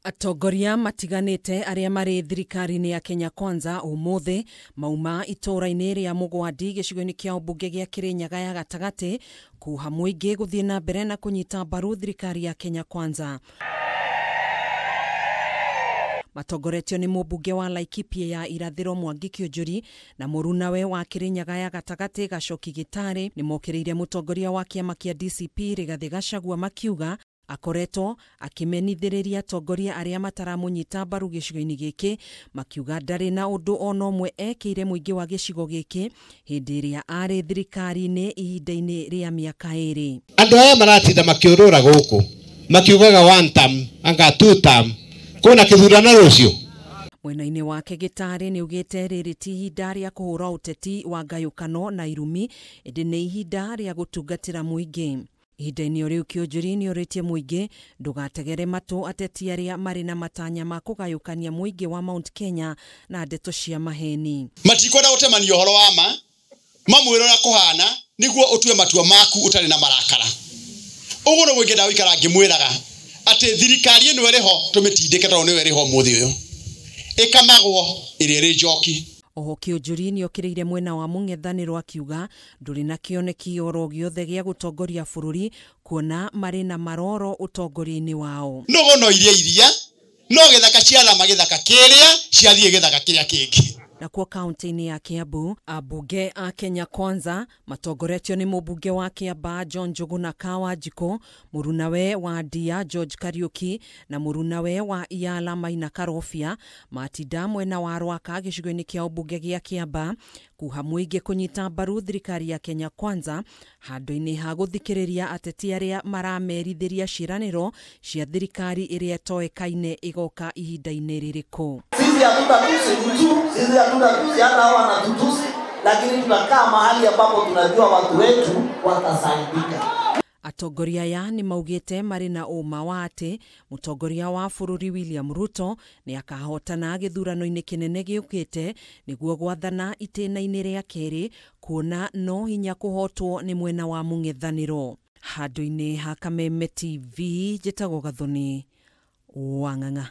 Atongoria matiganite aria mari thirikari-ini ya Kenya Kwanza umuthi mauma itora-ini ria Mugwandi gicigo-ini kia umbunge gia Kirinyaga ya gatagati kuha muingi guthie na mbere na kunyita mbaru thirikari ya Kenya Kwanza. Matongoretio ni mumbunge wa Laikipia ya irathiro Mwangi Kĩũnjũri na murunawe wa Kirinyaga ya gatagati Gacoki Gĩtarĩ ni mokĩrĩire mutongoria wa kiama kia DCP Rigathĩ Gachagua makiuga akoretwo akimenithĩrĩria atongoria aria mataramunyita mbaru gĩcigo-inĩ gĩkĩ makiuga ndarĩ na ũndũ ona ũmwe ekĩire mũingĩ wa gĩcigo gĩkĩ hĩndĩ ĩrĩa arĩ thirikari-inĩ ihinda-inĩ rĩa mĩaka ĩrĩ. Andũ aya maratinda makiũrũra gũkũ makiugaga one term anga two term kuna kĩthurano rũciũ. Mwena-inĩ wake Gĩtarĩ nĩ ugĩte rĩrĩ ti ihinda rĩa kũhũra ũteti wa ngayũkano na irumi ĩndĩ nĩ ihinda rĩa gũtungatĩra mũingĩ. Ihinda-inĩ o rĩu Kĩũnjũri nĩ orĩtie mũingĩ ndũgategere matũ ateti arĩa marĩ na matanya ma kũgayũkania mũingĩ wa Mount Kenya na ndeto cia maheni. Matikwenda gũtemania ũhoro wa ma mamwĩra ũrĩa kũhana nĩguo ũtue matua maku ũtarĩ na marakara. Ũguo nĩguo ingĩenda gũikara ngĩmwĩraga atĩ thirikari ĩno ĩrĩ ho tũmĩtindĩke tondũ nĩyo ĩrĩ ho ũmũthĩ ũyũ ĩkamagwo ĩrĩa ĩrĩ njoki. Oho Kĩũnjũri nĩ okĩrĩire mwena wa mũng'ethanĩro akiuga ndũrĩ na kĩoneki oro gĩothe gĩa gũtongoria bũrũri kuona marĩ na maroro ũtongoria-inĩ wao. Nogono iria no gĩthaka ciathama gĩthaka kĩrĩa ciathiĩ gĩthaka kĩrĩa kĩngĩ. Nakuo kaunti-inĩ ya Kiambu ambunge a Kenya Kwanza matongoretio ni mũmbunge wa Kiambaa John Njuguna Wanjikũ, murunawe wa Ndia George Kariuki na murunawe wa Iala Maina Karobia matinda mwena wa Rwaka gĩcigo-inĩ kia ũmbunge gia Kiambaa kuha mũingĩ kunyita mbaru thirikari ya Kenya Kwanza handũ-inĩ ha gũthikĩrĩria ateti arĩa maramerithiria ciĩranĩro cia thirikari ĩrĩa ĩtoĩkaine igoka ihinda-inĩ rĩrĩkũ. Sisi hatutatusi hata hao wanatutusi, lakini tunakaa mahali ambapo tunajua watu wetu watasaidika. Atongoria aya ni maugite marĩ na ũma wa atĩ mutongoria wa bũrũri William Ruto ni akahotana gĩthurano-inĩ kĩnene gĩũkĩte nĩguo gwathana itĩna-inĩ rĩa kerĩ kuona no hinya kũhotwo ni mwena wa mũng'ethanĩro. Handũ-inĩ ha Kameme TV njĩtagwo Gathoni Wang'ang'a.